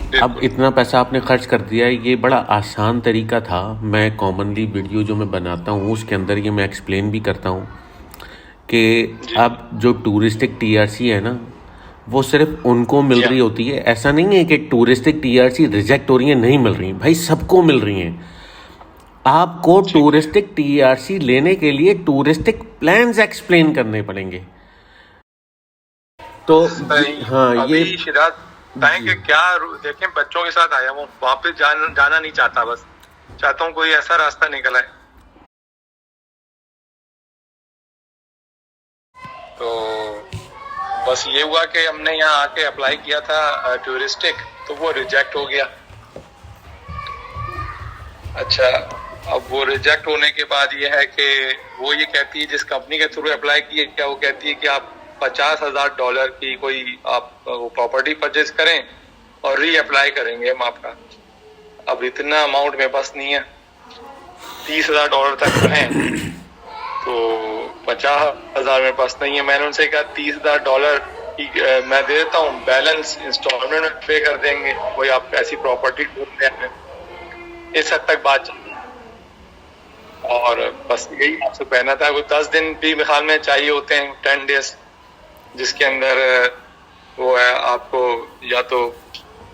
अब बिल्कुल। इतना पैसा आपने खर्च कर दिया है, ये बड़ा आसान तरीका था। मैं कॉमनली वीडियो जो मैं बनाता हूँ उसके अंदर ये मैं एक्सप्लेन भी करता हूँ कि जी अब जो टूरिस्टिक टीआरसी है ना, वो सिर्फ उनको मिल जी रही हाँ। होती है। ऐसा नहीं है कि टूरिस्टिक टीआरसी रिजेक्ट हो रही है, नहीं मिल रही, भाई सबको मिल रही हैं। आपको ठीक है। टूरिस्टिक टीआरसी लेने के लिए टूरिस्टिक प्लान्स एक्सप्लेन करने पड़ेंगे। तो सही। हाँ ये। अभी शिराज बताएं जी कि क्या देखें, बच्चों के साथ आया हूँ, वापस जाना नहीं चाहता, बस चाहता हूँ कोई ऐसा रास्ता निकल आए। तो बस ये हुआ कि हमने यहाँ आके अप्लाई किया था टूरिस्टिक, तो वो रिजेक्ट हो गया। अच्छा, अब वो रिजेक्ट होने के बाद ये है कि वो ये कहती है, जिस कंपनी के थ्रू अप्लाई किए क्या, वो कहती है कि आप $50,000 की कोई आप वो प्रॉपर्टी परचेज करें और री अप्लाई करेंगे हम आपका। अब इतना अमाउंट मेरे पास नहीं है, $30,000 तक तो है, तो 50,000 मेरे पास नहीं है। मैंने उनसे कहा $30,000 मैं दे देता हूँ, बैलेंस इंस्टॉलमेंट में पे कर देंगे, कोई आप ऐसी प्रॉपर्टी ढूंढ रहे हैं। इस हद तक बात चली। और बस यही आपसे कहना था, वो 10 दिन भी मेरे ख्याल में चाहिए होते हैं, 10 डेज, जिसके अंदर वो है आपको या तो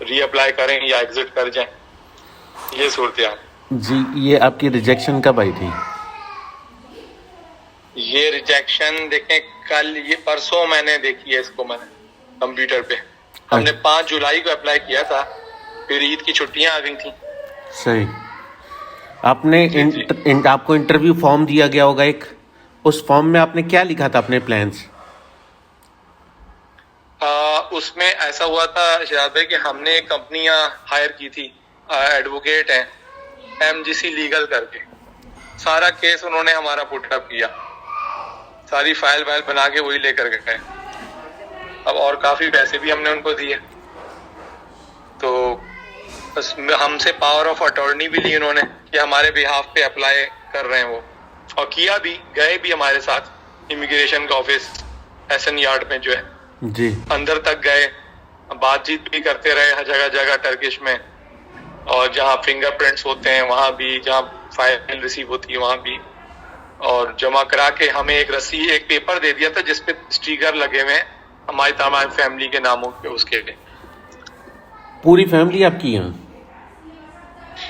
रीअप्लाई करें या एग्जिट कर जाएं, ये सूरत। जी, ये आपकी रिजेक्शन कब आई थी? ये रिजेक्शन देखें, कल ये परसों मैंने देखी है इसको, मैंने कंप्यूटर पे। हमने 5 जुलाई को अप्लाई किया था, फिर ईद की छुट्टियां आ गई थी। सही। आपने जी जी। आपको इंटरव्यू फॉर्म दिया गया होगा एक, उस फॉर्म में आपने क्या लिखा था अपने प्लान्स? उसमें ऐसा हुआ था शहजाद भाई कि हमने एक कंपनियां हायर की थी, एडवोकेट हैं एमजीसी लीगल करके, सारा केस उन्होंने हमारा पुटअप किया, सारी फाइल वाइल बना के वही लेकर गए। अब और काफी पैसे भी हमने उनको दिए, तो बस हमसे पावर ऑफ अटॉर्नी भी ली उन्होंने कि हमारे बिहाफ पे अप्लाई कर रहे हैं वो, और किया भी, गए भी हमारे साथ इमिग्रेशन का ऑफिस एसन यार्ड में जो है, जी अंदर तक गए, बातचीत भी करते रहे हर जगह जगह टर्किश में, और जहाँ फिंगरप्रिंट्स होते हैं वहां भी, जहाँ फाइल रिसीव होती है वहां भी, और जमा करा के हमें एक रसीद, एक पेपर दे दिया था जिसपे स्टिकर लगे हुए हैं हमारी तमाम फैमिली के नामों पे, उसके लिए। पूरी फैमिली आपकी यहाँ?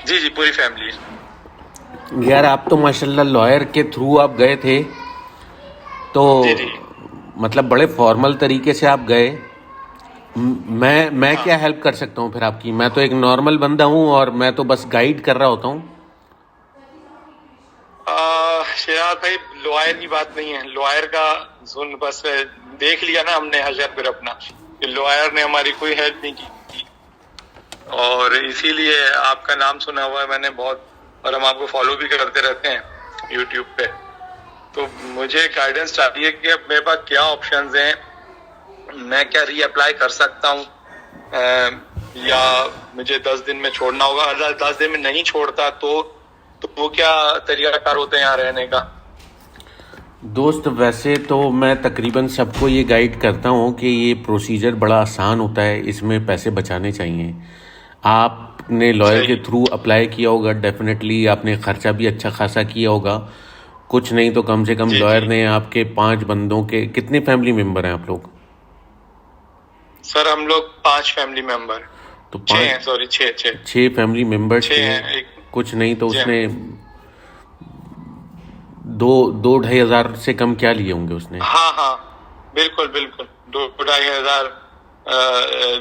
जी जी, पूरी फैमिली। यार आप तो माशाल्लाह लॉयर के थ्रू आप गए थे, तो जी जी। मतलब बड़े फॉर्मल तरीके से आप गए। मैं हाँ। क्या हेल्प कर सकता हूँ फिर आपकी? मैं तो एक नॉर्मल बंदा हूँ और मैं तो बस गाइड कर रहा होता हूँ। शिराज भाई, लॉयर की बात नहीं है, लॉयर का सुन, बस देख लिया ना हमने हजर फिर अपना, कि लॉयर ने हमारी कोई हेल्प नहीं की, और इसीलिए आपका नाम सुना हुआ है मैंने बहुत, और हम आपको फॉलो भी करते रहते हैं यूट्यूब पे। तो मुझे गाइडेंस चाहिए कि अब मेरे पास क्या ऑप्शंस हैं, मैं क्या रीअप्लाई कर सकता हूँ, या मुझे 10 दिन में छोड़ना होगा। अगर 10 दिन में नहीं छोड़ता तो वो क्या तरीकाकार होते हैं यहाँ रहने का? दोस्त वैसे तो मैं तकरीबन सबको ये गाइड करता हूँ कि ये प्रोसीजर बड़ा आसान होता है, इसमें पैसे बचाने चाहिए। आपने लॉयर के सही। थ्रू अप्लाई किया होगा, डेफिनेटली आपने खर्चा भी अच्छा खासा किया होगा। कुछ नहीं तो कम से कम जी लॉयर जी। ने आपके 5 बंदों के, कितने फैमिली मेंबर हैं आप लोग? सर हम लोग 5 फैमिली मेंबर, तो 6 हैं, सॉरी 6 6 6 फैमिली मेंबर्स 6 के। हैं एक। कुछ नहीं तो जी हाँ। उसने दो ढाई हजार से कम क्या लिए होंगे उसने? हाँ हाँ, बिल्कुल बिल्कुल, 2-2.5 हजार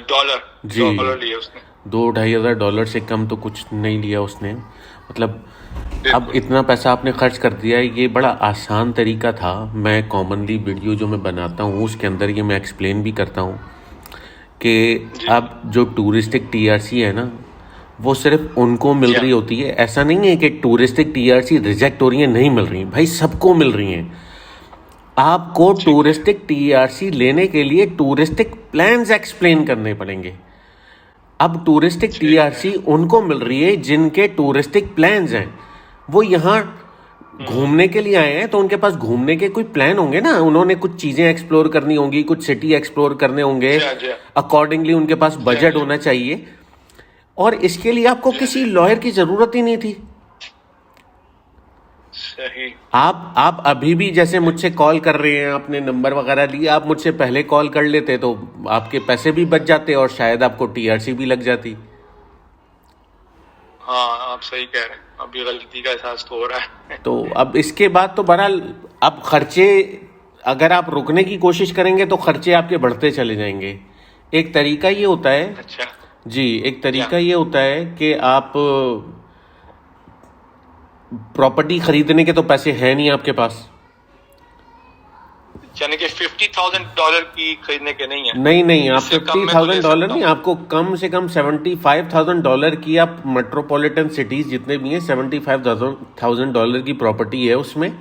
डॉलर जी, डॉलर लिए उसने। $2,500 से कम तो कुछ नहीं लिया उसने। मतलब अब बिल्कुल। इतना पैसा आपने खर्च कर दिया है, ये बड़ा आसान तरीका था। मैं कॉमनली वीडियो जो मैं बनाता हूँ उसके अंदर ये मैं एक्सप्लेन भी करता हूँ कि जी अब जो टूरिस्टिक टीआरसी है ना, वो सिर्फ उनको मिल जी हाँ। रही होती है। ऐसा नहीं है कि टूरिस्टिक टीआरसी रिजेक्ट हो रही है, नहीं मिल रही, भाई सबको मिल रही हैं। आपको ठीक है। टूरिस्टिक टीआरसी लेने के लिए टूरिस्टिक प्लान्स एक्सप्लेन करने पड़ेंगे। अब टूरिस्टिक ठीक है। टीआरसी उनको मिल रही है जिनके टूरिस्टिक प्लान्स हैं। वो यहाँ घूमने के लिए आए हैं तो उनके पास घूमने के कोई प्लान होंगे ना, उन्होंने कुछ चीज़ें एक्सप्लोर करनी होंगी, कुछ सिटी एक्सप्लोर करने होंगे, जी हाँ जी हाँ। अकॉर्डिंगली उनके पास जी हाँ बजट जी होना चाहिए। और इसके लिए आपको किसी लॉयर की जरूरत ही नहीं थी। सही। आप अभी भी जैसे मुझसे कॉल कर रहे हैं, आपने नंबर वगैरह लिया, आप मुझसे पहले कॉल कर लेते तो आपके पैसे भी बच जाते और शायद आपको टीआरसी भी लग जाती। हाँ आप सही कह रहे हैं, अभी गलती का एहसास तो हो रहा है। तो अब इसके बाद तो बहरहाल अब खर्चे, अगर आप रुकने की कोशिश करेंगे तो खर्चे आपके बढ़ते चले जाएंगे। एक तरीका ये होता है अच्छा। जी, एक तरीका ये होता है कि आप प्रॉपर्टी खरीदने के तो पैसे हैं नहीं आपके पास, यानी कि $50,000 की खरीदने के नहीं है। नहीं आप इससे कम में तो ले $50,000 सकता नहीं, हूँ। आपको कम से कम $75,000 की, आप मेट्रोपॉलिटन सिटीज जितने भी हैं $75,000 की प्रॉपर्टी है उसमें।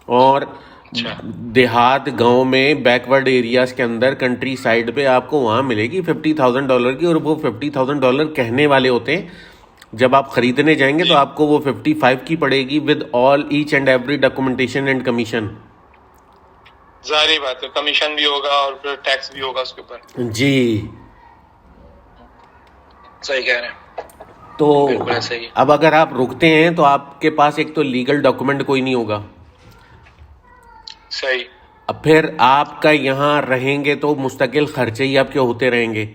और अच्छा। देहात गांव में बैकवर्ड एरियाज के अंदर कंट्री साइड पे आपको वहां मिलेगी $50,000 की, और वो $50,000 कहने वाले होते हैं। जब आप खरीदने जाएंगे तो आपको वो 55 की पड़ेगी with all each and every documentation and commission. जाहिर बात है, कमीशन भी होगा और फिर टैक्स भी होगा उसके ऊपर। जी, सही कह रहे हैं, तो बिल्कुल ऐसे ही। अब अगर आप रुकते हैं तो आपके पास एक तो लीगल डॉक्यूमेंट कोई नहीं होगा। सही। अब फिर आपका यहाँ रहेंगे तो मुस्तकिल खर्चे ही आपके होते रहेंगे।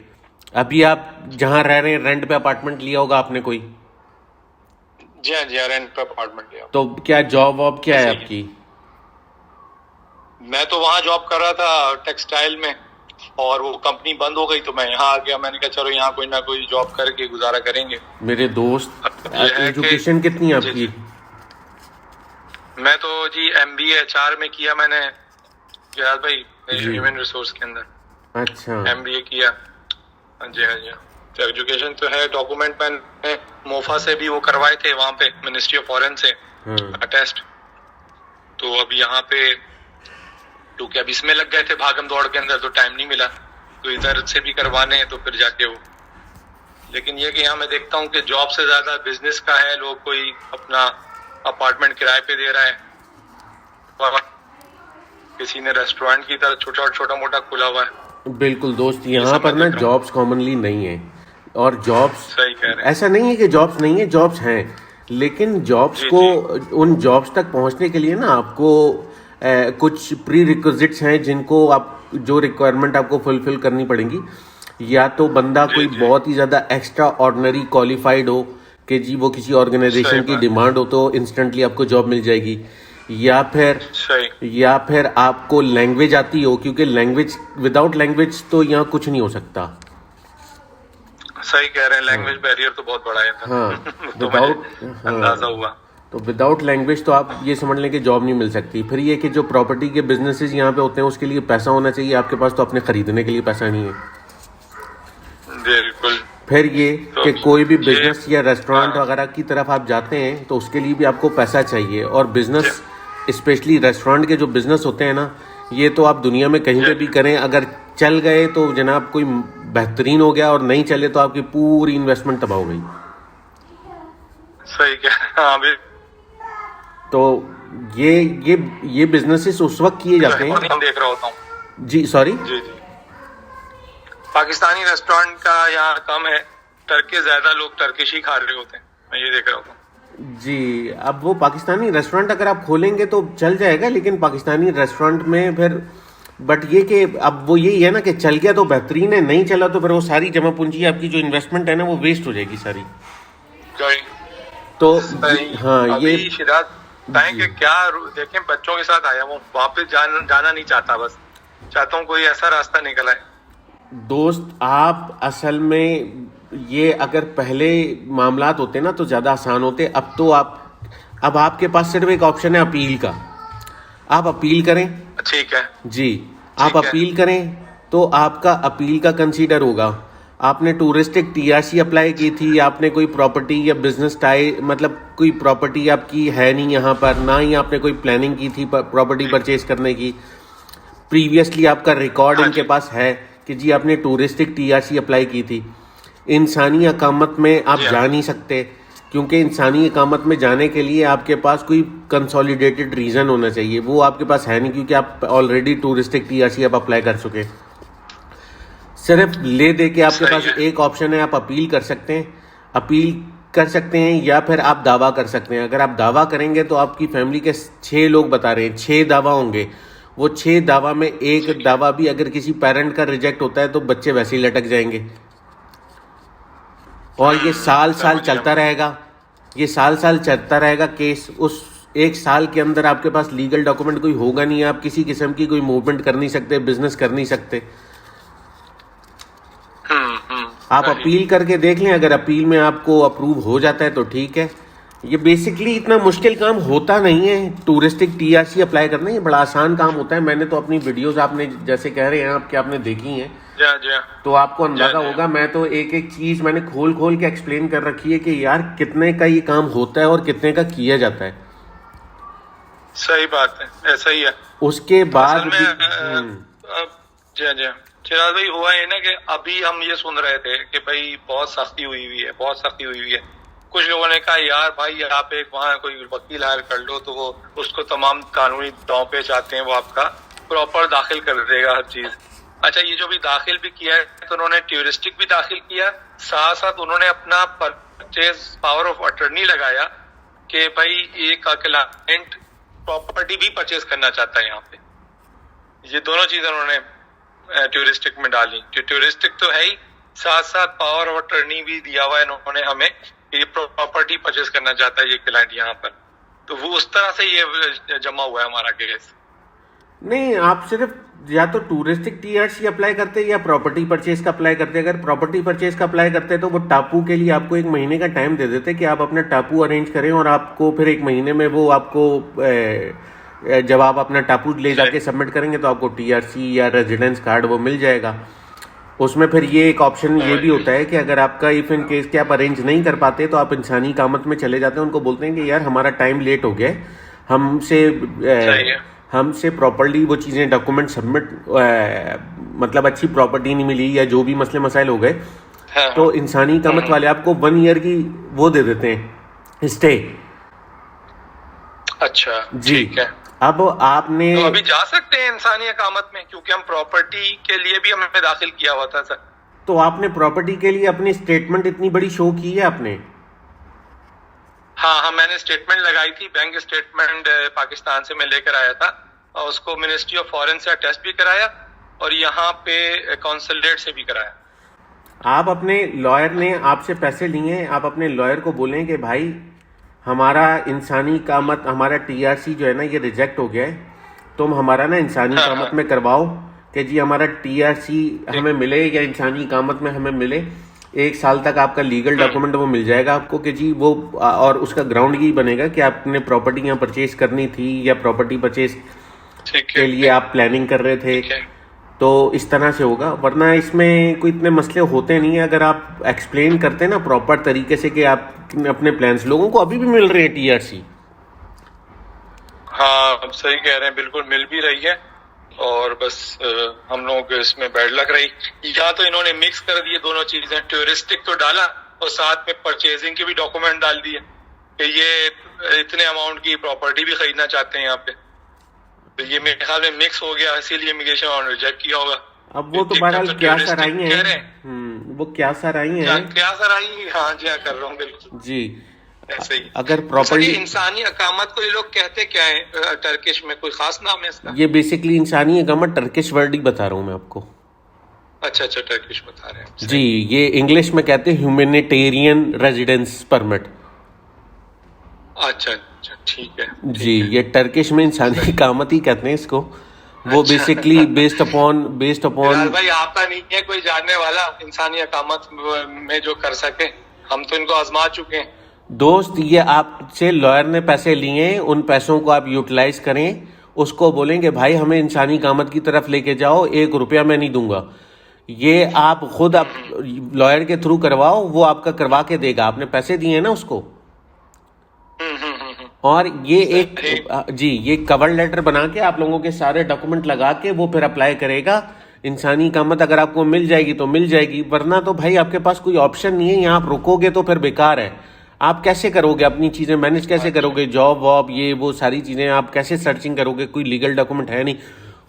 अभी आप जहाँ रह रहे हैं रेंट पे अपार्टमेंट लिया होगा आपने कोई, जी हाँ, रेंट पे अपार्टमेंट लिया। तो क्या जॉब वॉब क्या है सही है। आपकी? मैं तो वहाँ जॉब कर रहा था टेक्सटाइल में, और वो कंपनी बंद हो गई तो मैं यहाँ आ गया। मैंने कहा चलो यहाँ कोई ना कोई जॉब करके गुजारा करेंगे। मेरे दोस्त, ये है एजुकेशन कितनी है जी, आपकी? मैं तो जी MBA HR में किया मैंने, जहाज भाई, जी। ह्यूमन रिसोर्स के अंदर अच्छा, MBA किया। हाँ जी, हाँ जी। तो एजुकेशन तो है, डॉक्यूमेंट मैंने मोफा से भी वो करवाए थे, वहाँ पे मिनिस्ट्री ऑफ फॉरेन से अटेस्ट। तो अब यहाँ पे क्योंकि अब इसमें लग गए थे भागम दौड़ के अंदर, तो टाइम नहीं मिला, तो इधर से भी करवाने तो फिर जाके वो। लेकिन ये कि यहाँ मैं देखता हूँ कि जॉब से ज्यादा बिजनेस का है। लोग कोई अपना अपार्टमेंट किराए पे दे रहा है, और किसी ने रेस्टोरेंट की तरह छोटा मोटा खुला हुआ है। बिल्कुल दोस्त, यहाँ पर ना जॉब्स कॉमनली नहीं है, और जॉब्स, सही कह रहे हैं। ऐसा नहीं है कि जॉब्स नहीं है, जॉब्स हैं, लेकिन जॉब्स जी, को, उन जॉब्स तक पहुँचने के लिए ना आपको कुछ प्री रिक्विजिट्स हैं जिनको आप, जो रिक्वायरमेंट आपको फुलफिल करनी पड़ेंगी। या तो बंदा कोई बहुत ही ज़्यादा एक्स्ट्रा ऑर्डिनरी क्वालिफाइड हो कि जी वो किसी ऑर्गेनाइजेशन की डिमांड हो तो इंस्टेंटली आपको जॉब मिल जाएगी, या फिर आपको लैंग्वेज आती हो, क्योंकि लैंग्वेज, विदाउट लैंग्वेज तो यहाँ कुछ नहीं हो सकता। सही कह रहे हैं, लैंग्वेज बैरियर तो बहुत बड़ा है। हाँ, तो विदाउट, अंदाजा हुआ। तो विदाउट लैंग्वेज तो आप ये समझ लें कि जॉब नहीं मिल सकती। फिर ये कि जो प्रॉपर्टी के बिजनेसेस यहाँ पे होते हैं उसके लिए पैसा होना चाहिए, आपके पास तो अपने खरीदने के लिए पैसा नहीं है। बिल्कुल। फिर ये तो कि कोई भी बिजनेस या रेस्टोरेंट हाँ। वगैरह की तरफ आप जाते हैं तो उसके लिए भी आपको पैसा चाहिए। और बिजनेस, स्पेशली रेस्टोरेंट के जो बिजनेस होते हैं ना, ये तो आप दुनिया में कहीं पे भी करें, अगर चल गए तो जनाब कोई बेहतरीन हो गया, और नहीं चले तो आपकी पूरी इन्वेस्टमेंट तबाह हो गई। सही कह रहे हैं। हाँ, अभी तो ये बिजनेसेस उस वक्त किए जाते हैं। मैं देख रहा होता हूँ। जी सॉरी, जी। पाकिस्तानी रेस्टोरेंट का यहाँ कम है, टर्की ज्यादा, लोग टर्किश ही खा रहे होते हैं, मैं ये देख रहा हूँ। जी, अब वो पाकिस्तानी रेस्टोरेंट अगर आप खोलेंगे तो चल जाएगा, लेकिन पाकिस्तानी रेस्टोरेंट में फिर, बट ये कि अब वो यही है ना कि चल गया तो बेहतरीन है, नहीं चला तो फिर वो सारी जमा पूंजी, आपकी जो इन्वेस्टमेंट है ना, वो वेस्ट हो जाएगी सारी। तो हाँ, ये शिराज बताएं कि क्या देखें, बच्चों के साथ आया हूँ, वापस जाना नहीं चाहता, बस चाहता हूँ कोई ऐसा रास्ता निकल आए। दोस्त, आप असल में ये अगर पहले मामलात होते ना तो ज़्यादा आसान होते। अब तो अब आपके पास सिर्फ एक ऑप्शन है अपील का। आप अपील करें, ठीक है जी, आप अपील करें तो आपका अपील का कंसीडर होगा। आपने टूरिस्टिक टीआरसी अप्लाई की थी, आपने कोई प्रॉपर्टी या बिजनेस मतलब कोई प्रॉपर्टी आपकी है नहीं यहाँ पर, ना ही आपने कोई प्लानिंग की थी प्रॉपर्टी परचेज करने की। प्रीवियसली आपका रिकॉर्ड इनके पास है कि जी आपने टूरिस्टिक टीआरसी अप्लाई की थी। इंसानी अकामत में आप जा नहीं सकते, क्योंकि इंसानी इकामत में जाने के लिए आपके पास कोई कंसोलिडेटेड रीज़न होना चाहिए, वो आपके पास है नहीं, क्योंकि आप ऑलरेडी टूरिस्टिक टीआरसी आप अप्लाई कर चुके। सिर्फ ले दे के आपके पास एक ऑप्शन है, आप अपील कर सकते हैं। अपील कर सकते हैं या फिर आप दावा कर सकते हैं। अगर आप दावा करेंगे तो आपकी फैमिली के 6 लोग बता रहे हैं, 6 दावा होंगे। वो 6 दावा में एक दावा भी अगर किसी पेरेंट का रिजेक्ट होता है तो बच्चे वैसे ही लटक जाएंगे। और ये साल साल चलता रहेगा, ये साल साल चलता रहेगा केस। उस 1 साल के अंदर आपके पास लीगल डॉक्यूमेंट कोई होगा नहीं, आप किसी किस्म की कोई मूवमेंट कर नहीं सकते, बिजनेस कर नहीं सकते। आप अपील करके देख लें, अगर अपील में आपको अप्रूव हो जाता है तो ठीक है। ये बेसिकली इतना मुश्किल काम होता नहीं है, टूरिस्टिक टीआरसी अप्लाई करना, ये बड़ा आसान काम होता है। मैंने तो अपनी वीडियोस, आपने जैसे कह रहे हैं आप कि आपने देखी हैं, तो आपको अंदाजा होगा। मैं तो एक एक चीज मैंने खोल खोल के एक्सप्लेन कर रखी है कि यार कितने का ये काम होता है और कितने का किया जाता है। सही बात है, ऐसा ही है। उसके बाद असल में जी चिराग भाई, हुआ है ना कि अभी हम ये सुन रहे थे कि भाई बहुत सख्ती हुई हुई है, बहुत सख्ती हुई हुई है। कुछ लोगों ने कहा यार भाई आप एक वहाँ कोई वकील हायर कर लो तो वो उसको तमाम कानूनी दांव पे चाहते हैं, वो आपका प्रॉपर दाखिल कर देगा हर चीज। अच्छा, ये जो भी दाखिल भी किया है तो उन्होंने ट्यूरिस्टिक भी दाखिल किया, साथ साथ उन्होंने अपना परचेज पावर ऑफ अटर्नी लगाया कि भाई एक क्लाइंट प्रॉपर्टी भी परचेज करना चाहता है यहाँ पे। ये दोनों चीजें उन्होंने ट्यूरिस्टिक में डाली। ट्यूरिस्टिक तो है ही, साथ साथ पावर ऑफ अटर्नी भी दिया हुआ है इन्होंने हमें, ये प्रॉपर्टी परचेज करना चाहता है ये क्लाइंट यहाँ पर। तो वो उस तरह से ये जमा हुआ है हमारा केस। नहीं, आप सिर्फ या तो टूरिस्टिक टीआरसी अप्लाई करते या प्रॉपर्टी परचेज का अप्लाई करते। अगर प्रॉपर्टी परचेज का अप्लाई करते तो वो टापू के लिए आपको 1 महीने का टाइम दे देते कि आप अपना टापू अरेंज करें, और आपको फिर 1 महीने में वो आपको जब आप अपना टापू ले जाके सबमिट करेंगे तो आपको टीआरसी या रेजिडेंस कार्ड वो मिल जाएगा। उसमें फिर ये एक ऑप्शन ये भी होता है कि अगर आपका इफ इन केस के आप अरेंज नहीं कर पाते तो आप इंसानी कामत में चले जाते हैं, उनको बोलते हैं कि यार हमारा टाइम लेट हो गया है, हमसे प्रॉपर्ली वो चीज़ें डॉक्यूमेंट सबमिट मतलब अच्छी प्रॉपर्टी नहीं मिली या जो भी मसले मसाइल हो गए, तो इंसानी कामत वाले आपको 1 ईयर की वो दे देते हैं स्टे। अच्छा जी, ठीक है। अब आपने तो अभी जा सकते हैं इंसानी अकामत में, क्योंकि हम प्रॉपर्टी के लिए भी हमें दाखिल किया हुआ था सर। तो आपने प्रॉपर्टी के लिए अपनी स्टेटमेंट इतनी बड़ी शो की है आपने? हाँ, मैंने स्टेटमेंट लगाई थी, बैंक स्टेटमेंट पाकिस्तान से मैं लेकर आया था, और उसको मिनिस्ट्री ऑफ फॉरेन से अटेस्ट भी कराया और यहाँ पे कॉन्सुलेट से भी कराया। आप अपने लॉयर ने आपसे पैसे लिए, आप अपने लॉयर को बोलें कि भाई हमारा इंसानी कामत, हमारा टीआरसी जो है ना ये रिजेक्ट हो गया है, तुम हमारा ना इंसानी कामत में करवाओ कि जी हमारा टीआरसी हमें मिले या इंसानी कामत में हमें मिले। 1 साल तक आपका लीगल डॉक्यूमेंट वो मिल जाएगा आपको कि जी वो, और उसका ग्राउंड यही बनेगा कि आपने प्रॉपर्टी यहाँ परचेज करनी थी या प्रॉपर्टी परचेज के लिए आप प्लानिंग कर रहे थे, तो इस तरह से होगा। वरना इसमें कोई इतने मसले होते नहीं है अगर आप एक्सप्लेन करते हैं ना प्रॉपर तरीके से कि आप अपने प्लान्स। लोगों को अभी भी मिल रहे हैं टीआरसी। हाँ, सही कह रहे हैं, बिल्कुल मिल भी रही है, और बस हम लोगों को इसमें बैड लग रही। या तो इन्होंने मिक्स कर दिए दोनों चीजें, टूरिस्टिक तो डाला और साथ में परचेजिंग के भी डॉक्यूमेंट डाल दिए कि ये इतने अमाउंट की प्रॉपर्टी भी खरीदना चाहते हैं यहाँ पे। तो ये मेरे ख्याल में मिक्स हो गया, इसीलिए इमिग्रेशन और रिजेक्ट किया होगा। अब वो तो बहरहाल क्या सर आई है, वो क्या सर आई है, क्या सर आई, हाँ जी कर रहा हूँ बिल्कुल जी। ऐसे ही। अगर प्रॉपर्टी इंसानी अकामत को ये लोग कहते क्या है टर्किश में, कोई खास नाम है इसका? ये बेसिकली इंसानी अकामत टर्किश वर्ड ही बता रहा हूँ मैं आपको। अच्छा, टर्किश बता रहे हैं जी। ये इंग्लिश में कहते हैं ह्यूमैनिटेरियन रेजिडेंस परमिट। अच्छा, ठीक है जी। ये टर्किश में इंसानी कामत ही कहते हैं इसको। वो बेसिकली बेस्ड अपॉन भाई आपका नहीं है कोई जानने वाला इंसानी अकामत में जो कर सके? हम तो इनको आजमा चुके हैं दोस्त। ये आपसे लॉयर ने पैसे लिए, उन पैसों को आप यूटिलाइज करें, उसको बोलें कि भाई हमें इंसानी कामत की तरफ लेके जाओ, 1 रुपया मैं नहीं दूंगा। ये आप खुद आप लॉयर के थ्रू करवाओ, वो आपका करवा के देगा, आपने पैसे दिए हैं ना उसको। और ये एक जी, ये कवर लेटर बना के आप लोगों के सारे डॉक्यूमेंट लगा के वो फिर अप्लाई करेगा। इंसानी कामत अगर आपको मिल जाएगी तो मिल जाएगी, वरना तो भाई आपके पास कोई ऑप्शन नहीं है। यहाँ आप रुकोगे तो फिर बेकार है। आप कैसे करोगे अपनी चीजें मैनेज, कैसे करोगे जॉब वॉब ये वो सारी चीजें, आप कैसे सर्चिंग करोगे? कोई लीगल डॉक्यूमेंट है नहीं।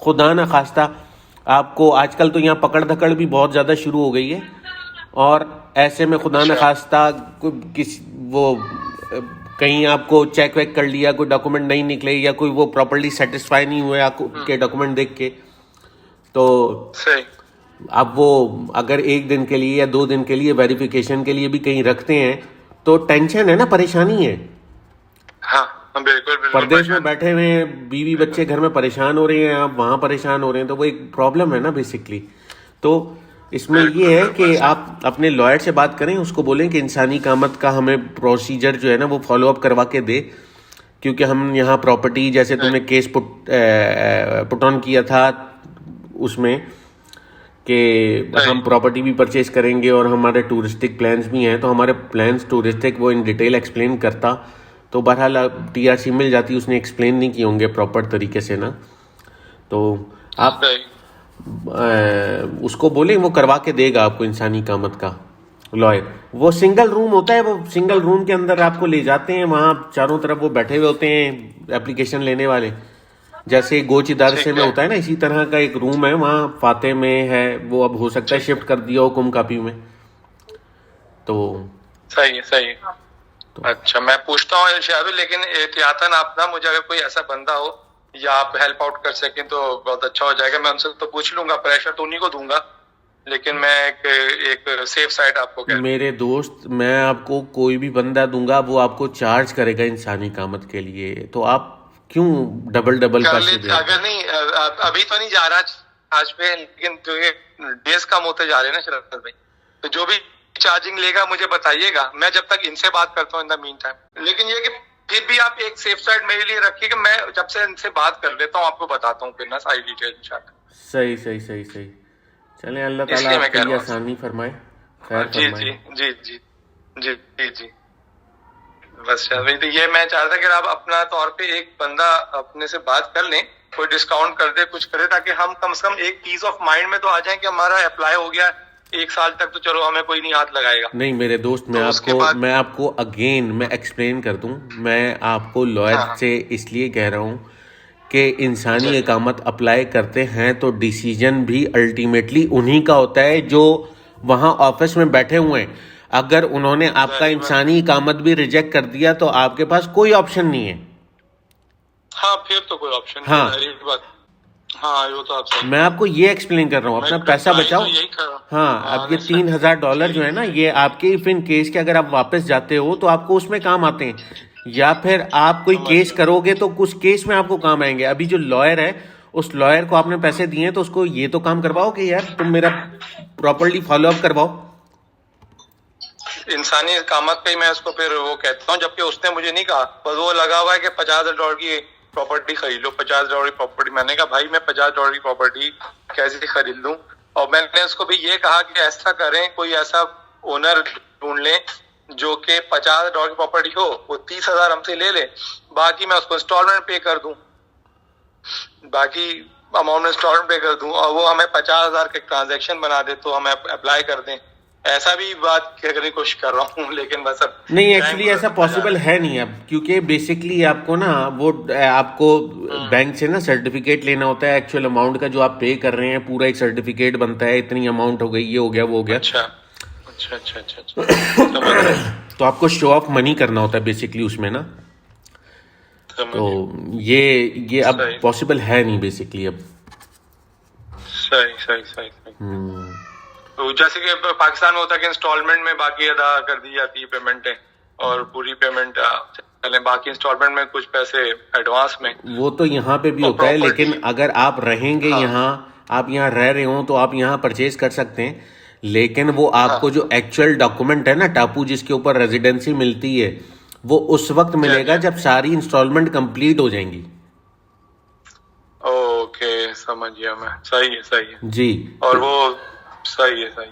खुदा ना खास्ता आपको आजकल तो यहाँ पकड़ धकड़ भी बहुत ज्यादा शुरू हो गई है, और ऐसे में खुदा न खास्ता कहीं आपको चेक वेक कर लिया, कोई डॉक्यूमेंट नहीं निकले या कोई वो प्रॉपर्ली सेटिस्फाई नहीं हुए आपको के डॉक्यूमेंट देख के, तो सही। अब वो अगर 1 दिन के लिए या 2 दिन के लिए वेरिफिकेशन के लिए भी कहीं रखते हैं तो टेंशन है ना, परेशानी है। हाँ बिल्कुल बिल्कुल। परदेश में बैठे हुए हैं, बीवी बच्चे घर में परेशान हो रहे हैं, आप वहाँ परेशान हो रहे हैं, तो वो एक प्रॉब्लम है ना बेसिकली। तो इसमें ये है कि आप अपने लॉयर से बात करें, उसको बोलें कि इंसानी कामत का हमें प्रोसीजर जो है ना वो फॉलो अप करवा के दे, क्योंकि हम यहाँ प्रॉपर्टी जैसे तुमने केस पुट ऑन किया था उसमें कि हम प्रॉपर्टी भी परचेज करेंगे और हमारे टूरिस्टिक प्लान्स भी हैं, तो हमारे प्लान्स टूरिस्टिक वो इन डिटेल एक्सप्लेन करता, तो बहरहाल टीआरसी मिल जाती। उसने एक्सप्लेन नहीं किए होंगे प्रॉपर तरीके से ना, तो आप उसको बोलें, वो करवा के देगा आपको इंसानी कामत का लॉयर। वो सिंगल रूम होता है, वो सिंगल रूम के अंदर आपको ले जाते हैं, वहाँ चारों तरफ वो बैठे हुए होते हैं एप्लीकेशन लेने वाले, जैसे गोच इदारे में होता है ना, इसी तरह का एक रूम है वहाँ फाते में है। वो अब हो सकता है शिफ्ट कर दिया हो कुम कापी में, तो सही है सही है। तो अच्छा मैं पूछता हूँ इरशाद, लेकिन एहतियातन आप ना, मुझे अगर कोई ऐसा बंदा हो या आप हेल्प आउट कर सकें तो बहुत अच्छा हो जाएगा। मैं उनसे तो पूछ लूंगा, प्रेशर तो उन्हीं को दूंगा, लेकिन मैं एक सेफ साइड आपको कह मेरे दोस्त, मैं आपको कोई भी बंदा दूंगा वो आपको चार्ज करेगा इंसानी कामत के लिए, तो आप क्यों डबल पैसे दे? अगर नहीं अभी तो नहीं जा रहा आज पे, लेकिन जो ये डेज कम होते जा रहे हैं ना शरद भाई, तो जो भी चार्जिंग लेगा मुझे बताइएगा, मैं जब तक इनसे बात करता हूँ इन द मीन टाइम। लेकिन ये कि फिर भी आप एक सेफ साइड मेरे लिए रखिए कि मैं जब से इनसे बात कर लेता हूँ आपको बताता हूँ फिर ना सारी डिटेल इंशाल्लाह। सही सही सही सही। चलें, अल्लाह ताला आपकी आसानी फरमाए, खैर जी फरमाए। जी जी जी जी जी। बस अभी तो ये मैं चाहता कि आप अपना तौर पे एक बंदा अपने से बात कर लें, कोई डिस्काउंट कर दे, कुछ करे, ताकि हम कम से कम एक पीस ऑफ माइंड में तो आ जाए कि हमारा अप्लाई हो गया 1 साल तक, तो चलो हमें कोई नहीं हाथ लगाएगा। नहीं मेरे दोस्त, मैं आपको अगेन मैं एक्सप्लेन कर दूं, मैं आपको लॉयर से इसलिए कह रहा हूं कि इंसानी इकामत अप्लाई करते हैं तो डिसीजन भी अल्टीमेटली उन्हीं का होता है जो वहां ऑफिस में बैठे हुए हैं। अगर उन्होंने आपका इंसानी इकामत भी रिजेक्ट कर दिया तो आपके पास कोई ऑप्शन नहीं है। हाँ फिर तो कोई ऑप्शन नहीं। हाँ वो तो आप सही। मैं आपको ये एक्सप्लेन कर रहा हूँ, अपना पैसा बचाओ। हाँ, अब ये $3000 जो है ना, ये आपके इफ इन केस के अगर आप वापस जाते हो तो आपको उसमें काम आते हैं, या फिर आप कोई केस करोगे तो कुछ केस में आपको काम आएंगे। अभी जो लॉयर है, उस लॉयर को आपने पैसे दिए तो उसको ये तो काम करवाओ कि यार तुम मेरा प्रॉपर्ली फॉलो अप करवाओ। इंसानी कामत पे ही मैं उसको फिर वो कहता हूँ, जबकि उसने मुझे नहीं कहा, बस वो लगा हुआ है कि $50,000 की प्रॉपर्टी खरीद लो, $50,000 की प्रॉपर्टी। मैंने कहा भाई मैं $50,000 की प्रॉपर्टी कैसे खरीद लूं? और मैंने उसको भी ये कहा कि ऐसा करें, कोई ऐसा ओनर ढूंढ लें जो कि $50,000 की प्रॉपर्टी हो, वो 30,000 हमसे ले ले, बाकी मैं उसको इंस्टॉलमेंट पे कर दूं, बाकी अमाउंट इंस्टॉलमेंट पे कर दूं, और वो हमें 50,000 के ट्रांजेक्शन बना दे तो हमें अप्लाई कर दें। ऐसा भी बात करने की कोशिश कर रहा हूँ, लेकिन बस अब नहीं, एक्चुअली ऐसा पॉसिबल है नहीं अब, क्योंकि बेसिकली आपको ना वो आपको बैंक से ना सर्टिफिकेट लेना होता है एक्चुअल अमाउंट का जो आप पे कर रहे हैं, पूरा एक सर्टिफिकेट बनता है, इतनी अमाउंट हो गई, ये हो गया, वो हो गया। अच्छा अच्छा अच्छा अच्छा। तो आपको शो ऑफ मनी करना होता है बेसिकली उसमें ना, तो ये अब पॉसिबल है नहीं बेसिकली अब। सही सही सही सही। तो जैसे कि पाकिस्तान में होता है कि इंस्टॉलमेंट में बाकी अदा कर दी जाती है पेमेंटें, और पूरी पेमेंट पहले, बाकी इंस्टॉलमेंट में कुछ पैसे एडवांस में। वो तो यहाँ पे भी होता है, लेकिन अगर आप रहेंगे यहाँ, आप यहाँ रह रहे हो तो आप यहाँ परचेज कर सकते हैं, लेकिन वो आपको जो एक्चुअल डॉक्यूमेंट है ना टापू जिसके ऊपर रेजिडेंसी मिलती है, वो उस वक्त मिलेगा जब सारी इंस्टॉलमेंट कंप्लीट हो जाएंगी। ओके समझ गया मैं। सही है जी। और वो सही है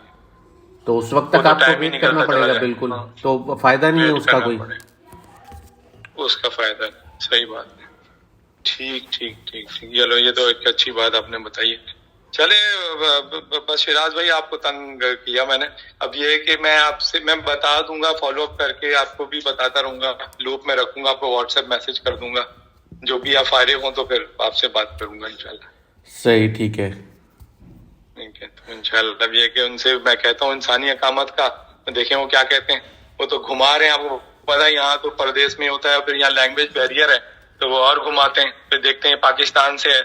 तो उस वक्त तक आपको वेट करना पड़ेगा बिल्कुल। तो फायदा नहीं है उसका कोई, उसका फायदा नहीं। सही बात है। ठीक ठीक ठीक ठीक। चलो ये तो एक अच्छी बात आपने बताई है। चले बस शिराज भाई, आपको तंग किया मैंने। अब ये है कि मैं बता दूंगा, फॉलो अप करके आपको भी बताता रहूंगा, लूप में रखूंगा, आपको व्हाट्सएप मैसेज कर दूंगा, जो भी आप फारिग हो तो फिर आपसे बात करूंगा इंशाल्लाह। सही, ठीक है। ठीक है, तो इंशाल्लाह अब ये कि उनसे मैं कहता हूँ इंसानी अकामत का, देखें वो क्या कहते हैं। वो तो घुमा रहे हैं, आपको पता है यहाँ तो परदेश में होता है, फिर यहाँ लैंग्वेज बैरियर है तो वो और घुमाते हैं, फिर देखते हैं पाकिस्तान से है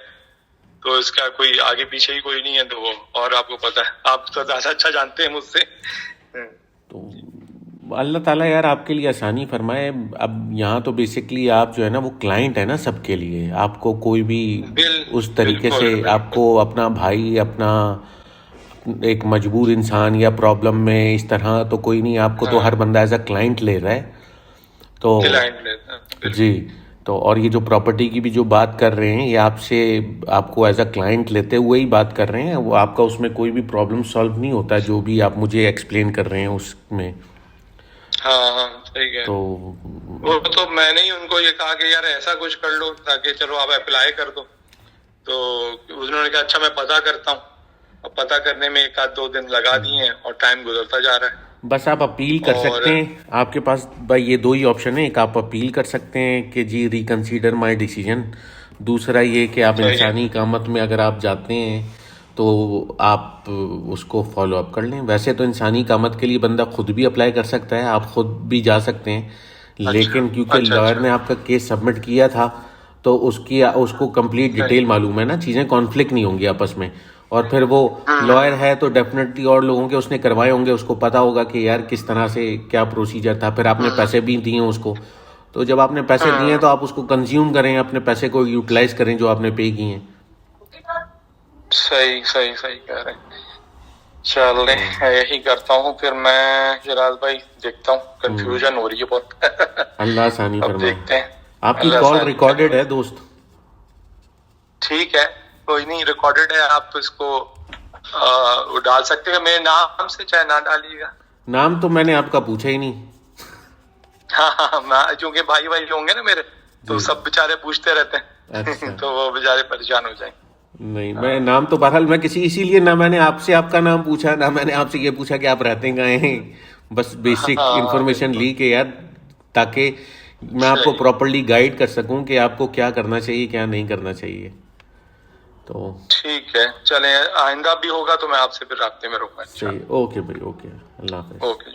तो इसका कोई आगे पीछे ही कोई नहीं है, तो वो और आपको पता है, आप तो ज्यादा अच्छा जानते हैं मुझसे। तो अल्लाह ताला यार आपके लिए आसानी फरमाए। अब यहाँ तो बेसिकली आप जो है ना वो क्लाइंट है ना सबके लिए, आपको कोई भी उस तरीके से बिल्कुल। आपको अपना भाई, अपना एक मजबूर इंसान या प्रॉब्लम में इस तरह तो कोई नहीं, आपको तो हर बंदा एज अ क्लाइंट ले रहा है। तो क्लाइंट लेता है। जी, तो और ये जो प्रॉपर्टी की भी जो बात कर रहे हैं ये आपसे, आपको एज अ क्लाइंट लेते हुए ही बात कर रहे हैं, वो आपका उसमें कोई भी प्रॉब्लम सॉल्व नहीं होता जो भी आप मुझे एक्सप्लेन कर रहे हैं उसमें। हाँ सही है। तो वो तो मैंने ही उनको ये कहा कि यार ऐसा कुछ कर लो ताकि चलो आप अप्लाई कर दो, तो उन्होंने कहा अच्छा मैं पता करता हूँ। अब पता करने में 1-2 दिन लगा दिए हैं और टाइम गुजरता जा रहा है। बस आप अपील कर सकते हैं, आपके पास भाई ये दो ही ऑप्शन है, एक आप अपील कर सकते हैं कि जी रिकंसीडर माय डिसीजन, दूसरा ये कि आप इंसानी कामत में अगर आप जाते हैं तो आप उसको फॉलो अप कर लें। वैसे तो इंसानी कामत के लिए बंदा खुद भी अप्लाई कर सकता है, आप खुद भी जा सकते हैं, लेकिन क्योंकि लॉयर ने आपका केस सबमिट किया था तो उसको कंप्लीट डिटेल मालूम है ना, चीज़ें कॉन्फ्लिक्ट नहीं होंगी आपस में। और फिर वो लॉयर है तो डेफिनेटली और लोगों के उसने करवाए होंगे, उसको पता होगा कि यार किस तरह से क्या प्रोसीजर था। फिर आपने पैसे भी दिए उसको, तो जब आपने पैसे दिए तो आप उसको कंज्यूम करें, अपने पैसे को यूटिलाइज करें जो आपने पे किए हैं। सही कह रहे हैं। चल यही करता हूँ फिर मैं शिराज भाई, देखता हूँ, कंफ्यूजन हो रही है बहुत। अल्लाह आसानी अब फरमाए। देखते हैं। आपकी कॉल रिकॉर्डेड है दोस्त। ठीक है, कोई नहीं, रिकॉर्डेड है, आप इसको वो डाल सकते हैं मेरे नाम से, चाहे ना डालिएगा। नाम तो मैंने आपका पूछा ही नहीं। हाँ मैं क्योंकि भाई होंगे ना मेरे, तो सब बेचारे पूछते रहते हैं। अच्छा। तो वो बेचारे परेशान हो जाएंगे। नहीं, मैं नाम तो बहरहाल मैं इसीलिए ना मैंने आपसे आपका नाम पूछा, ना मैंने आपसे ये पूछा कि आप रहते कहाँ हैं। बस बेसिक इंफॉर्मेशन ली के यार, ताकि मैं आपको प्रॉपर्ली गाइड कर सकूं कि आपको क्या करना चाहिए क्या नहीं करना चाहिए। तो ठीक है, चलें, आइंदा भी होगा तो मैं आपसे फिर रास्ते में रहूंगा। सही, ओके भाई, ओके, अल्लाह हाफिज। ओके।